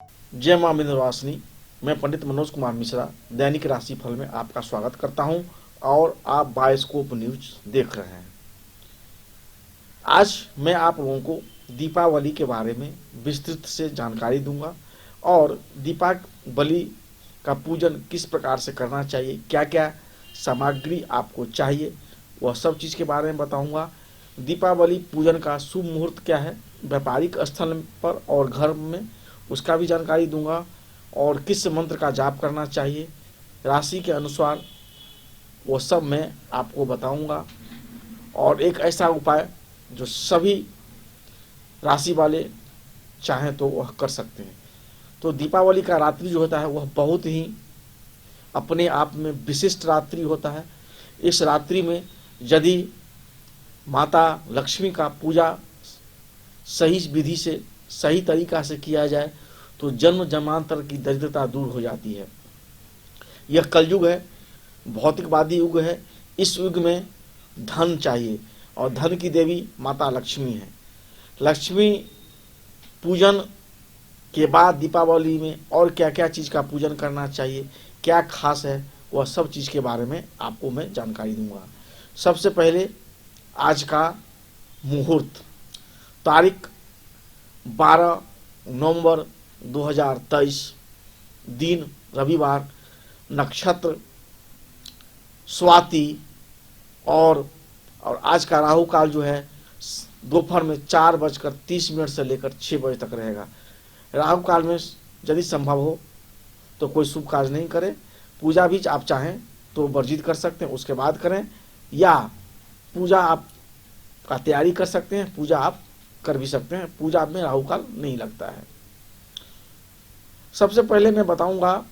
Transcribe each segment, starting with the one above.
जय मां विंध्यवासिनी। मैं पंडित मनोज कुमार मिश्रा दैनिक राशिफल में आपका स्वागत करता हूं और आप बायोस्कोप न्यूज देख रहे हैं। आज मैं आप लोगों को दीपावली के बारे में विस्तृत से जानकारी दूंगा और दीपावली का पूजन किस प्रकार से करना चाहिए, क्या क्या सामग्री आपको चाहिए, वह सब चीज़ के बारे में बताऊंगा। दीपावली पूजन का शुभ मुहूर्त क्या है, व्यापारिक स्थल पर और घर में उसका भी जानकारी दूंगा और किस मंत्र का जाप करना चाहिए राशि के अनुसार, वो सब मैं आपको बताऊंगा। और एक ऐसा उपाय जो सभी राशि वाले चाहें तो वह कर सकते हैं। तो दीपावली का रात्रि जो होता है वह बहुत ही अपने आप में विशिष्ट रात्रि होता है। इस रात्रि में यदि माता लक्ष्मी का पूजा सही विधि से सही तरीका से किया जाए तो जन्म जन्मांतर की दरिद्रता दूर हो जाती है। यह कलयुग है, भौतिकवादी युग है। इस युग में धन चाहिए और धन की देवी माता लक्ष्मी है। लक्ष्मी पूजन के बाद दीपावली में और क्या क्या चीज़ का पूजन करना चाहिए, क्या खास है, वह सब चीज़ के बारे में आपको मैं जानकारी दूंगा। सबसे पहले आज का मुहूर्त, तारीख 12 नवंबर 2023, दिन रविवार, नक्षत्र स्वाति और आज का राहु काल जो है दोपहर में 4:30 से लेकर 6 बजे तक रहेगा। राहु काल में यदि संभव हो तो कोई शुभ कार्य नहीं करें। पूजा भी आप चाहें तो वर्जित कर सकते हैं, उसके बाद करें, या पूजा आप का तैयारी कर सकते हैं, पूजा आप कर भी सकते हैं। पूजा में राहु काल नहीं लगता है। सबसे पहले मैं बताऊंगा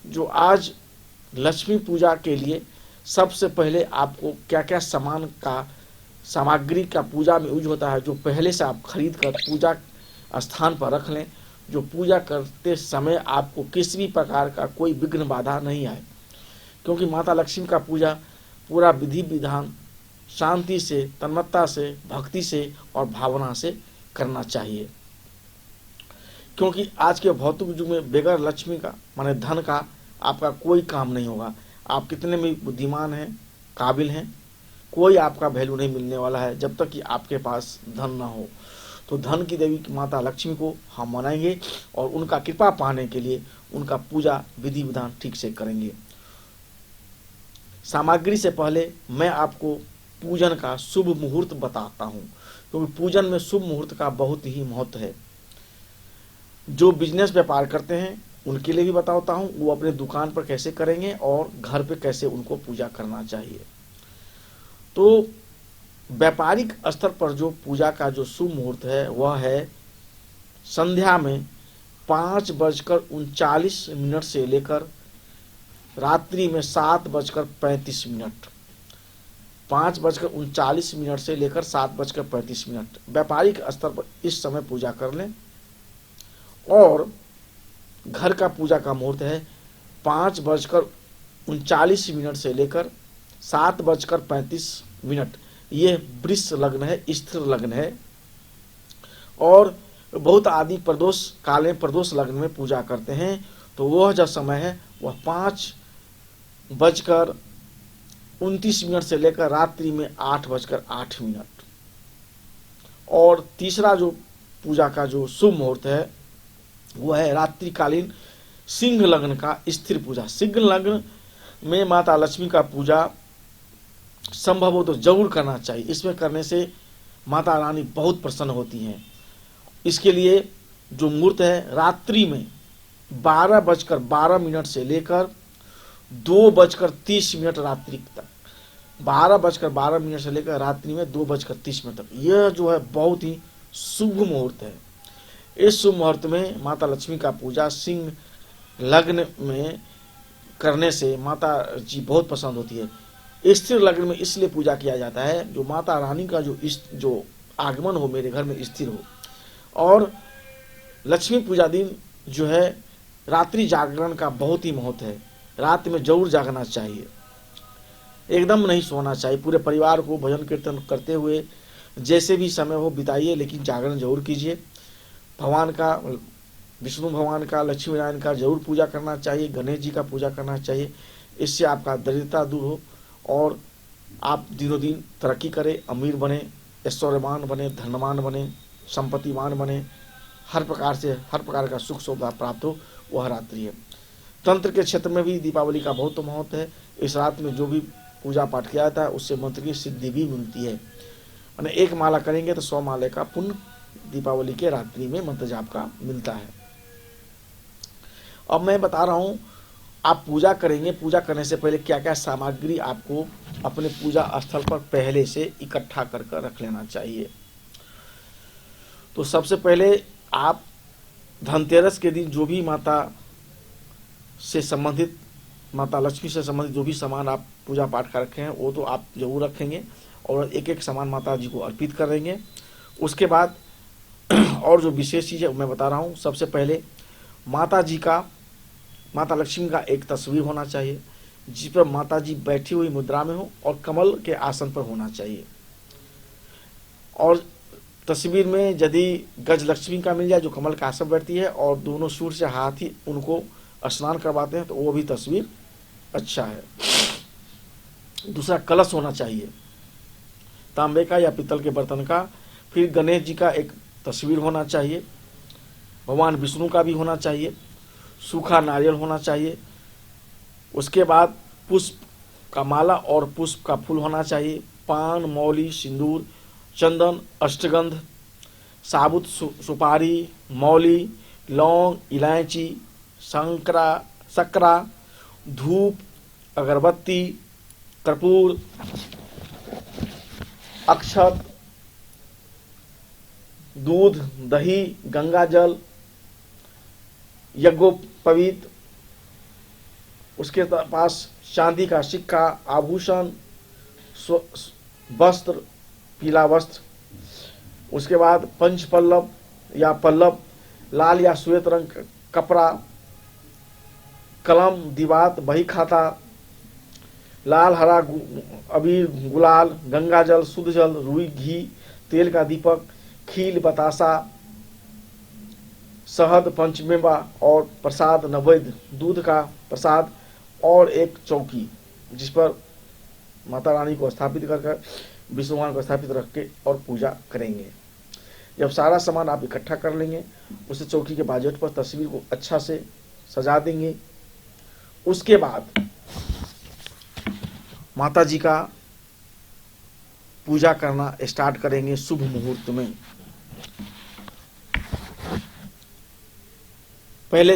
जो आज लक्ष्मी पूजा के लिए सबसे पहले आपको क्या क्या सामग्री का पूजा में यूज होता है, जो पहले से आप खरीद कर पूजा स्थान पर रख लें, जो पूजा करते समय आपको किसी भी प्रकार का कोई विघ्न बाधा नहीं आए। क्योंकि माता लक्ष्मी का पूजा पूरा विधि विधान शांति से, तन्मयता से, भक्ति से और भावना से करना चाहिए। क्योंकि आज के भौतिक युग में बगैर लक्ष्मी का माने धन का आपका कोई काम नहीं होगा। आप कितने भी बुद्धिमान हैं, काबिल हैं, कोई आपका वैल्यू नहीं मिलने वाला है जब तक कि आपके पास धन ना हो। तो धन की देवी माता लक्ष्मी को हम मनाएंगे और उनका कृपा पाने के लिए उनका पूजा विधि विधान ठीक से करेंगे। सामग्री से पहले मैं आपको पूजन का शुभ मुहूर्त बताता हूँ, क्योंकि पूजन में शुभ मुहूर्त का बहुत ही महत्व है। जो बिजनेस व्यापार करते हैं उनके लिए भी बताता हूँ, वो अपने दुकान पर कैसे करेंगे और घर पे कैसे उनको पूजा करना चाहिए। तो व्यापारिक स्तर पर जो पूजा का जो शुभ मुहूर्त है वह है संध्या में 5:39 से लेकर रात्रि में 7:35। 5:39 से लेकर 7:35 व्यापारिक स्तर पर इस समय पूजा कर लें। और घर का पूजा का मुहूर्त है 5:39 से लेकर 7:35। ये वृष लग्न है, स्थिर लग्न है। और बहुत आदमी प्रदोष काले प्रदोष लग्न में पूजा करते हैं, तो वह जो समय है वह 5:29 से लेकर रात्रि में 8:08। और तीसरा जो पूजा का जो शुभ मुहूर्त है वह है रात्रिकालीन सिंह लग्न का स्थिर पूजा। सिंह लग्न में माता लक्ष्मी का पूजा संभव हो तो जरूर करना चाहिए। इसमें करने से माता रानी बहुत प्रसन्न होती हैं। इसके लिए जो मुहूर्त है रात्रि में 12:12 से लेकर 2:30 रात्रि तक, 12:12 से लेकर रात्रि में 2:30 तक, यह जो है बहुत ही शुभ मुहूर्त है। इस शुभ मुहूर्त में माता लक्ष्मी का पूजा सिंह लग्न में करने से माता जी बहुत पसंद होती है। स्थिर लग्न में इसलिए पूजा किया जाता है जो माता रानी का जो आगमन हो मेरे घर में स्थिर हो। और लक्ष्मी पूजा दिन जो है रात्रि जागरण का बहुत ही महत्व है। रात में जरूर जागना चाहिए, एकदम नहीं सोना चाहिए। पूरे परिवार को भजन कीर्तन करते हुए जैसे भी समय हो बिताइए, लेकिन जागरण जरूर कीजिए। भगवान का विष्णु भगवान का, लक्ष्मी नारायण का जरूर पूजा करना चाहिए, गणेश जी का पूजा करना चाहिए। इससे आपका दरिद्रता दूर हो और आप दिनों दिन तरक्की करें, अमीर बने, ऐश्वर्यवान बने, धनवान बने, संपत्तिवान बने, हर प्रकार का सुख सुविधा प्राप्त हो, वह रात्रि है। तंत्र के क्षेत्र में भी दीपावली का बहुत महत्व है। इस रात में जो भी पूजा पाठ किया जाता है उससे मंत्र की सिद्धि भी मिलती है। मैंने 1 माला करेंगे तो 100 माले का पुण्य दीपावली के रात्रि में मंत्र जाप का मिलता है। अब मैं बता रहा हूँ आप पूजा करेंगे, पूजा करने से पहले क्या क्या सामग्री आपको अपने पूजा स्थल पर पहले से इकट्ठा कर रख लेना चाहिए। तो सबसे पहले आप धनतेरस के दिन जो भी माता से संबंधित, माता लक्ष्मी से संबंधित जो भी सामान आप पूजा पाठ कर रखे हैं वो तो आप जरूर रखेंगे और एक एक सामान माता जी को अर्पित करेंगे। उसके बाद और जो विशेष चीज़ है मैं बता रहा हूँ। सबसे पहले माता जी का, माता लक्ष्मी का एक तस्वीर होना चाहिए जिस पर माता जी बैठी हुई मुद्रा में हो और कमल के आसन पर होना चाहिए। और तस्वीर में यदि गज लक्ष्मी का मिल जाए जो कमल के आसन पर बैठती है और दोनों सूर से हाथ ही उनको स्नान करवाते हैं तो वो भी तस्वीर अच्छा है। दूसरा, कलश होना चाहिए तांबे का या पीतल के बर्तन का। फिर गणेश जी का एक तस्वीर होना चाहिए, भगवान विष्णु का भी होना चाहिए, सूखा नारियल होना चाहिए। उसके बाद पुष्प का माला और पुष्प का फूल होना चाहिए, पान, मौली, सिंदूर, चंदन, अष्टगंध, साबुत सुपारी, मौली, लौंग, इलायची, सकरा, धूप, अगरबत्ती, कर्पूर, अक्षत, दूध, दही, गंगा जल, यज्ञोपवीत, उसके पास चांदी का सिक्का, आभूषण, वस्त्र, पीला वस्त्र। उसके बाद पंच पल्लव या पल्लव, लाल या श्वेत रंग कपड़ा, कलम, दीवात, बही खाता, लाल हरा अबीर, गुलाल, गंगा जल, शुद्ध जल, रुई, घी, तेल का दीपक, खील, बतासा, शहद, पंचमेवा और प्रसाद, नैवेद्य, दूध का प्रसाद और एक चौकी जिस पर माता रानी को स्थापित कर विष्णु भगवान को स्थापित रख के और पूजा करेंगे। जब सारा सामान आप इकट्ठा कर लेंगे उसे चौकी के बाजूट पर तस्वीर को अच्छा से सजा देंगे। उसके बाद माता जी का पूजा करना स्टार्ट करेंगे शुभ मुहूर्त में।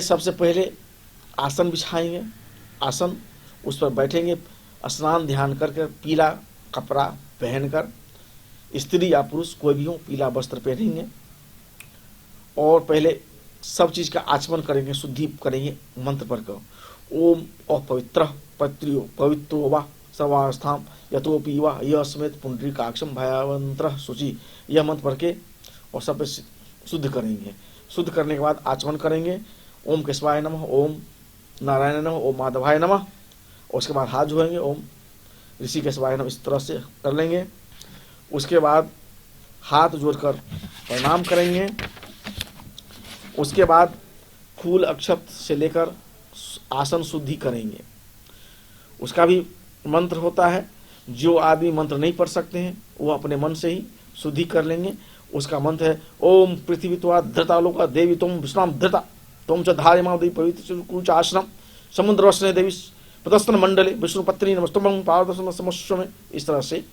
सबसे पहले आसन बिछाएंगे, आसन उस पर बैठेंगे, स्नान ध्यान करके पीला कपड़ा पहनकर, स्त्री या पुरुष कोई भी हो पीला वस्त्र पहनेंगे और पहले सब चीज का आचमन करेंगे, शुद्धि करेंगे मंत्र पर कर ओम अपवित्र पवित्रो वा सर्वावस्थाम यतोपि वा यह समेत पुंडरीकाक्षम भयवंत्र शुचि, यह मंत्र पढ़ के और सब शुद्ध करेंगे। शुद्ध करने के बाद आचमन करेंगे, ओम केशवाय नमः, ओम नारायण नमः, ओम माधवाय नमः। उसके बाद हाथ धोएंगे, ओम ऋषि केशवाय नमः, इस तरह से कर लेंगे। उसके बाद हाथ जोड़कर प्रणाम करेंगे। उसके बाद फूल अक्षत से लेकर आसन शुद्धि करेंगे। उसका भी मंत्र होता है, जो आदमी मंत्र नहीं पढ़ सकते हैं वो अपने मन से ही शुद्धि कर लेंगे। उसका मंत्र है ओम पृथ्वी त्वा धृता लोका देवी तुम विश्राम धृता तुम च धार्यमा देवी पवित्र कुच आश्रम समुद्र वस्ने देवी प्रदस्तन मंडले विष्णु पत्नी नमस्तुभं पारदर्शन समस्व में। इस तरह से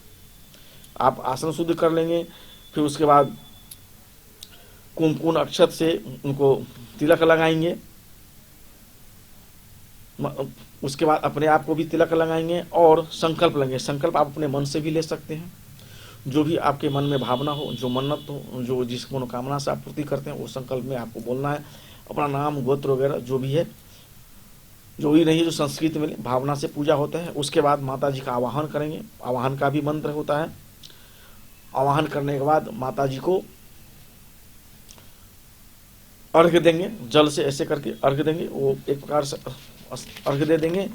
आप आसन शुद्ध कर लेंगे। फिर उसके बाद कुमकुम अक्षत से उनको तिलक लगाएंगे। उसके बाद अपने आप को भी तिलक लगाएंगे और संकल्प लेंगे। संकल्प आप अपने मन से भी ले सकते हैं, जो भी आपके मन में भावना हो, जो मन्नत हो, जो जिस मनोकामना से आप पूर्ति करते हैं वो संकल्प में आपको बोलना है। अपना नाम गोत्र वगैरह जो भी है, जो भी नहीं जो संस्कृत में भावना से पूजा होता है। उसके बाद माता जी का आवाहन करेंगे, आवाहन का भी मंत्र होता है। आवाहन करने के बाद माता जी को अर्घ्य देंगे, जल से ऐसे करके अर्घ्य देंगे, वो एक प्रकार से अर्घ्य दे देंगे।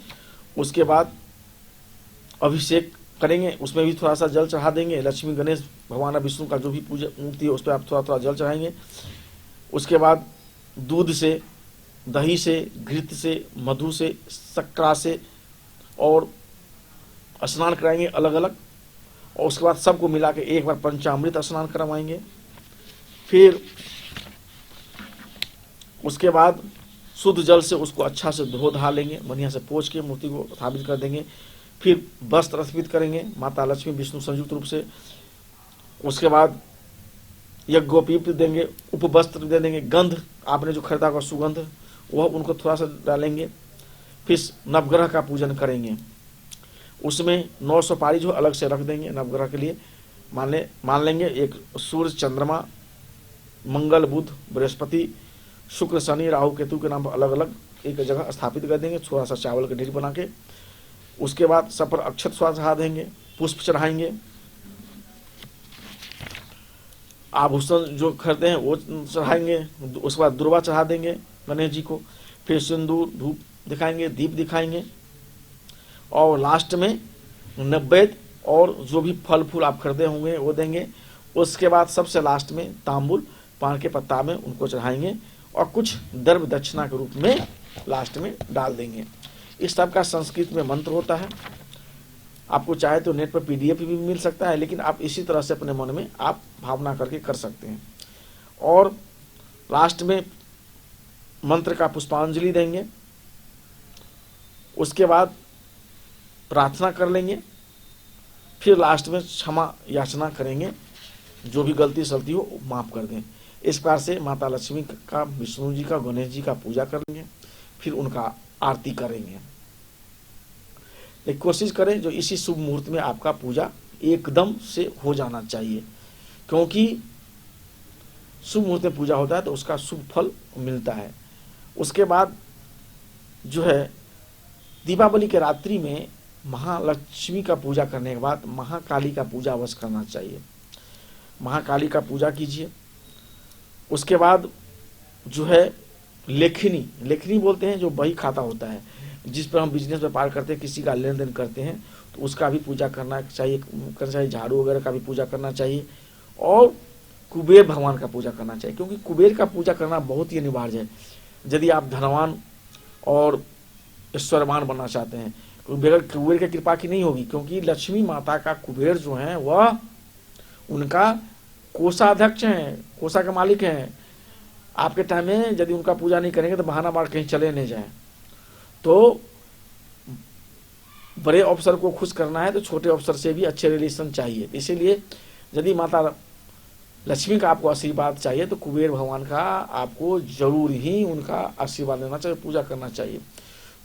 उसके बाद अभिषेक करेंगे, उसमें भी थोड़ा सा जल चढ़ा देंगे। लक्ष्मी गणेश भगवान विष्णु का जो भी पूजा मूर्ति है उस पर आप थोड़ा थोड़ा जल चढ़ाएंगे। उसके बाद दूध से, दही से, घृत से, मधु से, शक्करा से, और स्नान कराएंगे अलग अलग। और उसके बाद सबको मिला के एक बार पंचामृत स्नान करवाएंगे। फिर उसके बाद शुद्ध जल से उसको अच्छा से धो धा लेंगे, बढ़िया से पोंछ के मूर्ति को स्थापित कर देंगे। फिर वस्त्र अर्पित करेंगे माता लक्ष्मी विष्णु संयुक्त रूप से। उसके बाद यज्ञोपवीत देंगे, उपवस्त्र दे देंगे, गंध आपने जो खरीदा होगा सुगंध वह उनको थोड़ा सा डालेंगे। फिर नवग्रह का पूजन करेंगे, उसमें 9 सुपारी जो अलग से रख देंगे नवग्रह के लिए। मान लेंगे एक सूर्य, चंद्रमा, मंगल, बुध, बृहस्पति, शुक्र, शनि, राहु, केतु के नाम पर अलग अलग एक जगह स्थापित कर देंगे, थोड़ा सा चावल का ढेर बना के। उसके बाद सब पर अक्षत स्वाद चढ़ा देंगे, पुष्प चढ़ाएंगे, आभूषण जो खरीदे हैं वो चढ़ाएंगे। उसके बाद दुर्वा चढ़ा देंगे गणेश जी को। फिर सिंदूर, धूप दिखाएंगे, दीप दिखाएंगे, और लास्ट में नैवेद्य और जो भी फल फूल आप खरीदे होंगे वो देंगे। उसके बाद सबसे लास्ट में तांबुल पान के पत्ता में उनको चढ़ाएंगे, और कुछ द्रव्य दक्षिणा के रूप में लास्ट में डाल देंगे। इस सब का संस्कृत में मंत्र होता है। आपको चाहे तो नेट पर PDF भी मिल सकता है, लेकिन आप इसी तरह से अपने मन में आप भावना करके कर सकते हैं। और लास्ट में मंत्र का पुष्पांजलि देंगे। उसके बाद प्रार्थना कर लेंगे। फिर लास्ट में क्षमा याचना करेंगे, जो भी गलती सलती हो माफ कर दें। इस प्रकार से माता लक्ष्मी का, विष्णु जी का, गणेश जी का पूजा करेंगे, फिर उनका आरती करेंगे। एक कोशिश करें जो इसी शुभ मुहूर्त में आपका पूजा एकदम से हो जाना चाहिए, क्योंकि शुभ मुहूर्त में पूजा होता है तो उसका शुभ फल मिलता है। उसके बाद जो है दीपावली के रात्रि में महालक्ष्मी का पूजा करने के बाद महाकाली का पूजा अवश्य करना चाहिए। महाकाली का पूजा कीजिए। उसके बाद जो है लेखनी बोलते हैं, जो बही खाता होता है जिस पर हम बिजनेस व्यापार करते हैं, किसी का लेन देन करते हैं, तो उसका भी पूजा करना चाहिए। झाड़ू वगैरह का भी पूजा करना चाहिए, और कुबेर भगवान का पूजा करना चाहिए, क्योंकि कुबेर का पूजा करना बहुत ही अनिवार्य है यदि आप धनवान और ऐश्वर्यवान बनना चाहते हैं। कुबेर की कृपा की नहीं होगी, क्योंकि लक्ष्मी माता का कुबेर जो है वह उनका कोषाध्यक्ष हैं, कोषा के मालिक हैं। आपके टाइम में यदि उनका पूजा नहीं करेंगे तो बहाना मार कहीं चले नहीं जाए। तो बड़े अफसर को खुश करना है तो छोटे अफसर से भी अच्छे रिलेशन चाहिए। इसीलिए यदि माता लक्ष्मी का आपको आशीर्वाद चाहिए तो कुबेर भगवान का आपको जरूर ही उनका आशीर्वाद लेना चाहिए, पूजा करना चाहिए।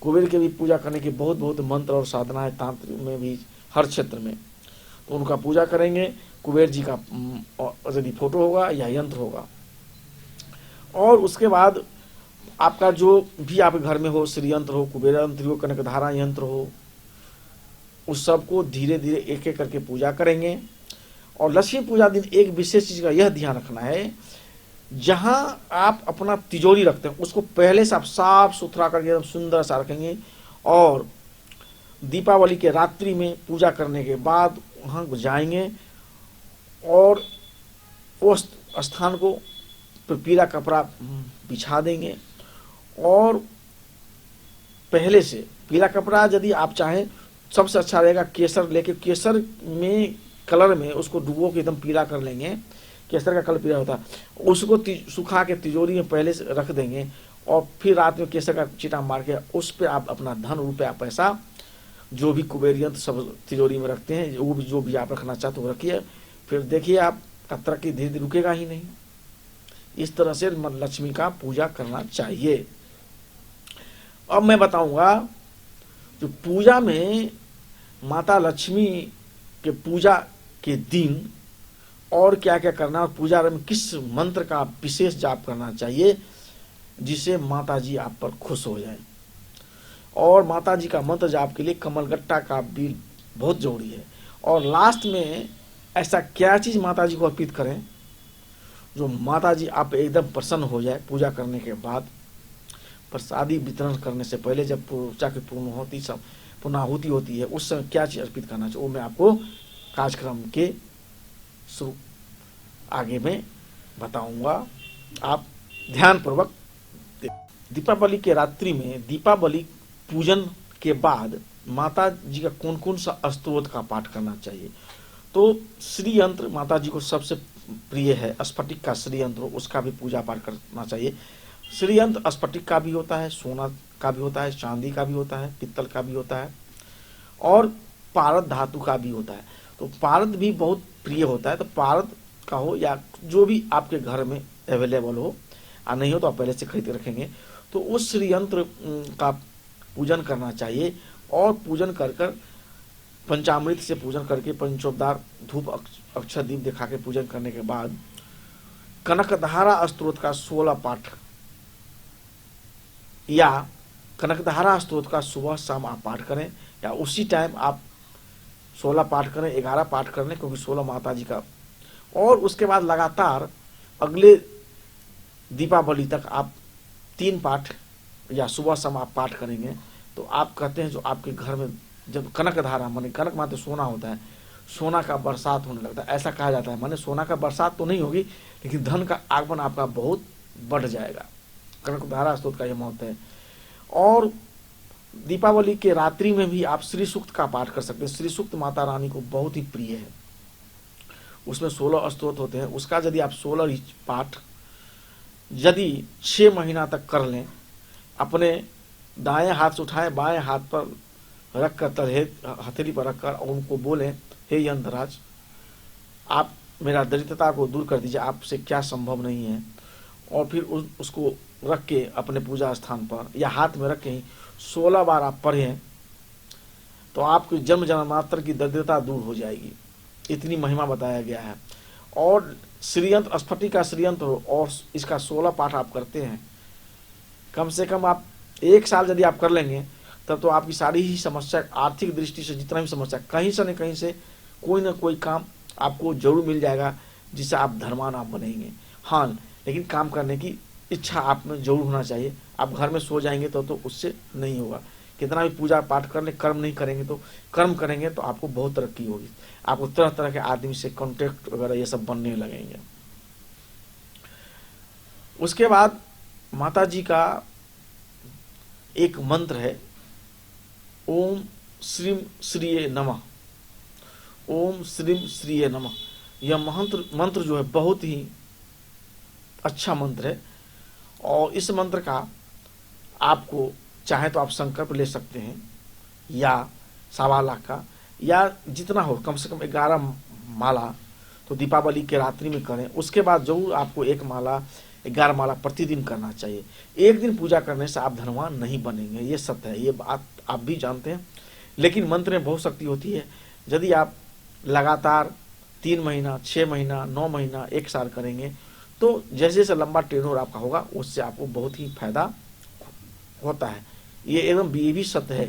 कुबेर के भी पूजा करने की बहुत बहुत मंत्र और साधना है, तांत्र में भी, हर क्षेत्र में। तो उनका पूजा करेंगे। कुबेर जी का यदि फोटो होगा या यंत्र होगा। और उसके बाद आपका जो भी आपके घर में हो, श्री यंत्र हो, कुबेर यंत्र हो, कनकधारा यंत्र हो, उस सबको धीरे धीरे एक एक करके पूजा करेंगे। और लक्ष्मी पूजा दिन एक विशेष चीज का यह ध्यान रखना है, जहां आप अपना तिजोरी रखते हैं उसको पहले से आप साफ सुथरा करके एकदम सुंदर सा रखेंगे। और दीपावली के रात्रि में पूजा करने के बाद वहां जाएंगे और उस स्थान को पीला कपड़ा बिछा देंगे। और पहले से पीला कपड़ा यदि आप चाहें सबसे अच्छा रहेगा केसर लेके, केसर में कलर में उसको डुबो के एकदम पीला कर लेंगे। केसर का कलर पीला होता है, उसको सुखा के तिजोरी में पहले से रख देंगे। और फिर रात में केसर का चीटा मार के उस पर आप अपना धन, रुपया, पैसा, जो भी कुबेर यंत्र सब तिजोरी में रखते हैं, वो भी जो भी आप रखना चाहते हो रखिए। फिर देखिए आपका तरक्की धीरे धीरे रुकेगा ही नहीं। इस तरह से लक्ष्मी का पूजा करना चाहिए। अब मैं बताऊंगा जो पूजा में माता लक्ष्मी के पूजा के दिन और क्या क्या करना, और पूजा में किस मंत्र का विशेष जाप करना चाहिए जिससे माता जी आप पर खुश हो जाए। और माता जी का मंत्र जाप के लिए कमलगट्टा का भी बहुत जरूरी है। और लास्ट में ऐसा क्या चीज माता जी को अर्पित करें जो माता जी आप एकदम प्रसन्न हो जाए। पूजा करने के बाद प्रसादी वितरण करने से पहले जब पूजा की पूर्णाहुति होती है उस समय क्या चीज अर्पित करना चाहिए, वो मैं आपको कार्यक्रम के शुरू आगे में बताऊंगा। आप ध्यानपूर्वक दीपावली के रात्रि में दीपावली पूजन के बाद माता जी का कौन कौन सा स्तोत्र का पाठ करना चाहिए। तो श्री यंत्र माता जी को सबसे प्रिय है, स्फटिक का श्री यंत्र उसका भी पूजा पाठ करना चाहिए। श्री यंत्र स्फटिक का भी होता है, सोना का भी होता है, चांदी का भी होता है, पित्तल का भी होता है और पारद धातु का भी होता है। तो पारद भी बहुत प्रिय होता है, तो पारद का हो या जो भी आपके घर में अवेलेबल हो, नहीं हो तो आप पहले से खरीद के रखेंगे। तो उस श्री यंत्र का पूजन करना चाहिए और पूजन कर कर पंचामृत से पूजन करके पंचोपचार धूप अक्षर दीप दिखा के पूजन करने के बाद कनकधारा स्तोत्र का 16 पाठ या कनकधारा स्तोत्र का सुबह शाम आप पाठ करें, या उसी टाइम आप 16 पाठ करें, 11 पाठ कर लें, क्योंकि 16 माता जी का। और उसके बाद लगातार अगले दीपावली तक आप 3 पाठ या सुबह शाम आप पाठ करेंगे तो आप कहते हैं जो आपके घर में जब कनक धारा माने कनक माते सोना होता है, सोना का बरसात होने लगता है, ऐसा कहा जाता है। माने सोना का बरसात तो नहीं होगी लेकिन धन का आगमन आपका बहुत बढ़ जाएगा। कनक धारा स्तोत्र का यह महत्व है। और दीपावली के रात्रि में भी आप श्री सूक्त का पाठ कर सकते हैं। श्री सूक्त माता रानी को बहुत ही प्रिय है, उसमें 16 स्तोत्र होते हैं। उसका यदि आप 16 पाठ यदि 6 महीना तक कर लें, अपने दाएं हाथ से उठाएं, बाएं हाथ पर रखकर तलहे हथेली पर रखकर और उनको बोलें, हे यंत्रराज आप मेरा दरिद्रता को दूर कर दीजिए, आपसे क्या संभव नहीं है। और फिर उसको रख के अपने पूजा स्थान पर या हाथ में रख के ही 16 बार आप पढ़ें तो आपकी जन्म जन्मांतर की दरिद्रता दूर हो जाएगी। इतनी महिमा बताया गया है। और श्रीयंत्र स्फटिक का श्रीयंत्र हो और इसका 16 पाठ आप करते हैं, कम से कम आप 1 साल यदि आप कर लेंगे तब तो आपकी सारी ही समस्या, आर्थिक दृष्टि से जितना भी समस्या, कहीं से न कहीं से कोई ना कोई काम आपको जरूर मिल जाएगा जिससे आप धनवान आप बनेंगे। हाँ, लेकिन काम करने की इच्छा आप में जरूर होना चाहिए। आप घर में सो जाएंगे तो उससे नहीं होगा। कितना भी पूजा पाठ कर ले, कर्म नहीं करेंगे तो कर्म करेंगे तो आपको बहुत तरक्की होगी। आपको तरह तरह के आदमी से कॉन्टेक्ट वगैरह ये सब बनने लगेंगे। उसके बाद माता जी का एक मंत्र है, ओम श्रीम श्रीये नमः, ओम श्रीम श्रीये नमः। यह मंत्र जो है बहुत ही अच्छा मंत्र है। और इस मंत्र का आपको चाहे तो आप संकल्प ले सकते हैं या 1.25 लाख का, या जितना हो, कम से कम 11 माला तो दीपावली के रात्रि में करें। उसके बाद जरूर आपको 1 माला 11 माला प्रतिदिन करना चाहिए। एक दिन पूजा करने से आप धनवान नहीं बनेंगे, ये सत्य है, ये बात आप भी जानते हैं। लेकिन मंत्र में बहुत शक्ति होती है। यदि आप लगातार 3 महीना, 6 महीना, 9 महीना, 1 साल करेंगे तो जैसे जैसे लंबा टेन्योर आपका होगा उससे आपको बहुत ही फायदा होता है। ये एकदम ये भी सत्य है,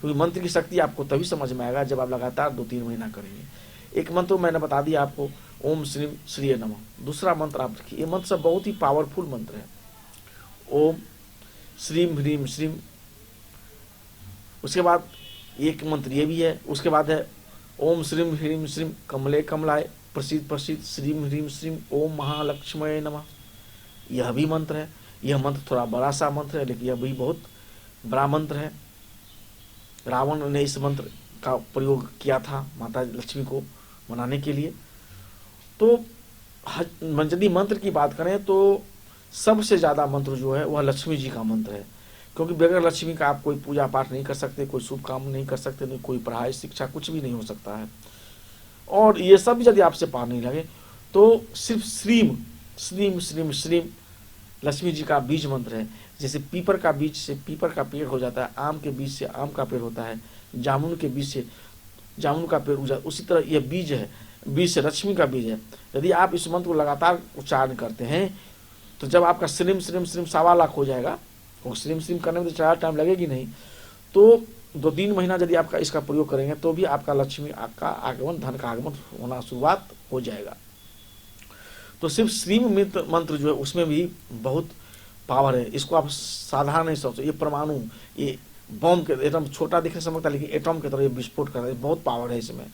क्योंकि मंत्र की शक्ति आपको तभी समझ में आएगा जब आप लगातार 2-3 महीना करेंगे। एक मंत्र मैंने बता दिया आपको, ओम श्रीम श्रीये नमः। दूसरा मंत्र आप देखिए, ये मंत्र सब बहुत ही पावरफुल मंत्र है। ओम श्रीम ह्रीम श्रीम, उसके बाद एक मंत्र ये भी है। उसके बाद है ओम श्रीम ह्रीम श्रीम कमले कमलाय प्रसिद्ध प्रसिद्ध श्रीम ह्रीम श्रीम ओम महालक्ष्मय नमः। यह भी मंत्र है। यह मंत्र थोड़ा बड़ा सा मंत्र है लेकिन यह भी बहुत बड़ा मंत्र है। रावण ने इस मंत्र का प्रयोग किया था माता लक्ष्मी को मनाने के लिए। तो यदि मंत्र की बात करें तो सबसे ज़्यादा मंत्र जो है वह लक्ष्मी जी का मंत्र है, क्योंकि बगैर लक्ष्मी का आप कोई पूजा पाठ नहीं कर सकते, कोई शुभ काम नहीं कर सकते, नहीं कोई पढ़ाई शिक्षा कुछ भी नहीं हो सकता है। और ये सब यदि आपसे पार नहीं लगे तो सिर्फ श्रीम श्रीम श्रीम श्रीम लक्ष्मी जी का बीज मंत्र है। जैसे पीपर का बीज से पीपर का पेड़ हो जाता है, आम के बीज से आम का पेड़ होता है, जामुन के बीज से जामुन का पेड़ हो जाता है, उसी तरह यह बीज है, बीज से लक्ष्मी का बीज है। यदि आप इस मंत्र को लगातार उच्चारण करते हैं तो जब आपका श्रीम श्रीम श्रीम 1.25 लाख हो जाएगा, और श्रीम श्रीम करने में तो ज़्यादा टाइम लगेगी नहीं, तो 2-3 महीना यदि आपका इसका प्रयोग करेंगे तो भी आपका लक्ष्मी का आगमन, धन का आगमन होना शुरुआत हो जाएगा। तो सिर्फ श्रीम मंत्र जो है उसमें भी बहुत पावर है। इसको आप साधारण नहीं सोचो, ये परमाणु, ये बम के एकदम छोटा दिखने से लगता है लेकिन एटम की तरह ये विस्फोट कर रहा है, बहुत पावर है इसमें।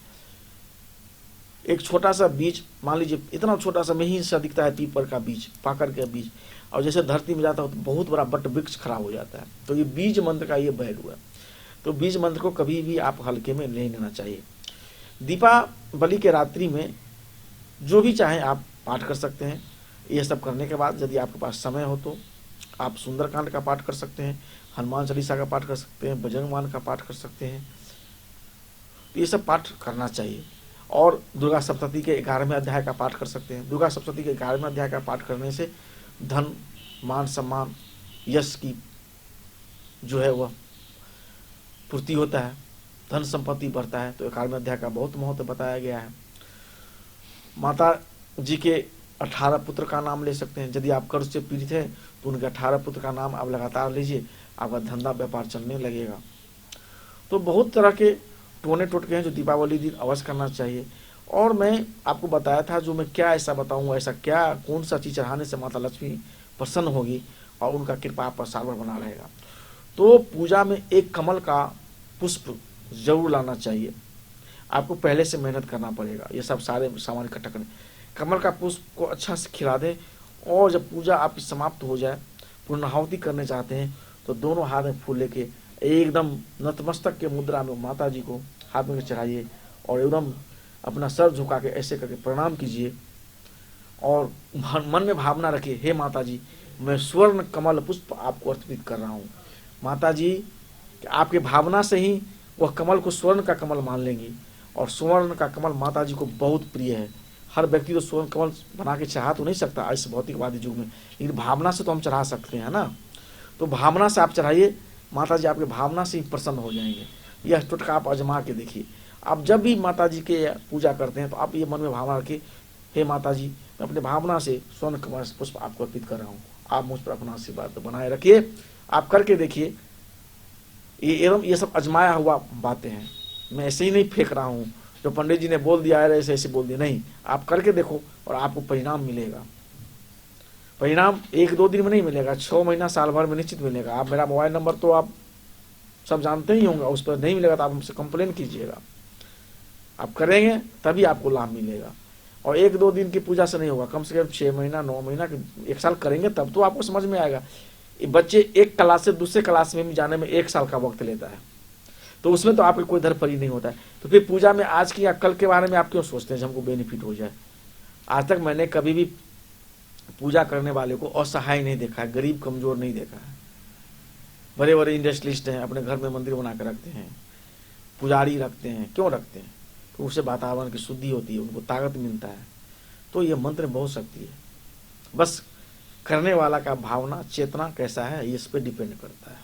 एक छोटा सा बीज, मान लीजिए इतना छोटा सा महीन सा दिखता है पीपर का बीज, पाकर के बीज, और जैसे धरती में जाता है तो बहुत बड़ा बट वृक्ष खड़ा हो जाता है। तो ये बीज मंत्र का ये बैड हुआ। तो बीज मंत्र को कभी भी आप हल्के में नहीं लेना चाहिए। दीपावली के रात्रि में जो भी चाहें आप पाठ कर सकते हैं। ये सब करने के बाद यदि आपके पास समय हो तो आप सुंदरकांड का पाठ कर सकते हैं, हनुमान चालीसा का पाठ कर सकते हैं, बजरंगबाण का पाठ कर सकते हैं। तो ये सब पाठ करना चाहिए। और दुर्गा सप्तशती के 11वें अध्याय का पाठ कर सकते हैं। दुर्गा सप्तशती के 11वें अध्याय का पाठ करने से धन, मान, सम्मान, यश की जो है वह पूर्ति होता है, धन संपत्ति बढ़ता है। तो 11वें अध्याय का बहुत महत्व बताया गया है। माता जी के 18 पुत्र का नाम ले सकते हैं। यदि आप कर्ज से पीड़ित हैं तो उनके 18 पुत्र का नाम आप लगातार लीजिए, आपका धंधा व्यापार चलने लगेगा। तो बहुत तरह के टोने टोटके हैं जो दीपावली दिन अवश्य करना चाहिए। और मैं आपको बताया था जो मैं क्या ऐसा बताऊंगा, ऐसा क्या कौन सा चीज़ चढ़ाने से माता लक्ष्मी प्रसन्न होगी और उनका कृपा आप पर साल भर बना रहेगा। तो पूजा में एक कमल का पुष्प जरूर लाना चाहिए। आपको पहले से मेहनत करना पड़ेगा, ये सब सारे सामान इकट्ठा करने। कमल का पुष्प को अच्छा से खिला दें, और जब पूजा आपकी समाप्त हो जाए, पूर्णाहुति करने चाहते हैं तो दोनों हाथ में फूल लेके एकदम नतमस्तक के मुद्रा में माता जी को हाथ में चढ़ाइए और एकदम अपना सर झुका के ऐसे करके प्रणाम कीजिए और मन में भावना रखिए, हे माता जी, मैं स्वर्ण कमल पुष्प आपको अर्पित कर रहा हूँ। माता जी आपके भावना से ही वह कमल को स्वर्ण का कमल मान लेंगी, और स्वर्ण का कमल माता जी को बहुत प्रिय है। हर व्यक्ति तो स्वर्ण कमल बना के चढ़ा तो नहीं सकता इस भौतिकवादी युग में, लेकिन भावना से तो हम चढ़ा सकते हैं ना। तो भावना से आप चढ़ाइए, माता जी आपके भावना से ही प्रसन्न हो जाएंगे। यह टोटका आप आजमा के देखिए। आप जब भी माता जी के पूजा करते हैं तो आप ये मन में भावना रखिए, हे माता जी, मैं अपने भावना से स्वर्ण कमल पुष्प आपको अर्पित कर रहा हूँ, आप मुझ पर अपना आशीर्वाद बनाए रखिए। आप करके देखिए। ये सब अजमाया हुआ बातें हैं, मैं ऐसे ही नहीं फेंक रहा हूँ जो पंडित जी ने बोल दिया है ऐसे ऐसे बोल दिया, नहीं, आप करके देखो और आपको परिणाम मिलेगा। परिणाम 1-2 दिन में नहीं मिलेगा, 6 महीना साल भर में निश्चित मिलेगा। आप मेरा मोबाइल नंबर तो आप सब जानते ही होंगे, उस पर नहीं मिलेगा तो आप हमसे कंप्लेन कीजिएगा। आप करेंगे तभी आपको लाभ मिलेगा। और 1-2 दिन की पूजा से नहीं होगा, कम से कम 6 महीना 9 महीना 1 साल करेंगे तब तो आपको समझ में आएगा। बच्चे एक क्लास से दूसरे क्लास में भी जाने में 1 साल का वक्त लेता है, तो उसमें तो आपके कोई धरपरी नहीं होता है। तो फिर पूजा में आज की या कल के बारे में आप क्यों सोचते हैं जब हमको बेनिफिट हो जाए। आज तक मैंने कभी भी पूजा करने वाले को असहाय नहीं देखा है, गरीब कमजोर नहीं देखा है। बड़े बड़े इंडस्ट्रियलिस्ट हैं, अपने घर में मंदिर बना कर रखते हैं, पुजारी रखते हैं। क्यों रखते हैं? तो उससे वातावरण की शुद्धि होती है, उनको ताकत मिलता है। तो ये मंत्र बहुत शक्ति है, बस करने वाला का भावना चेतना कैसा है ये इस पर डिपेंड करता है।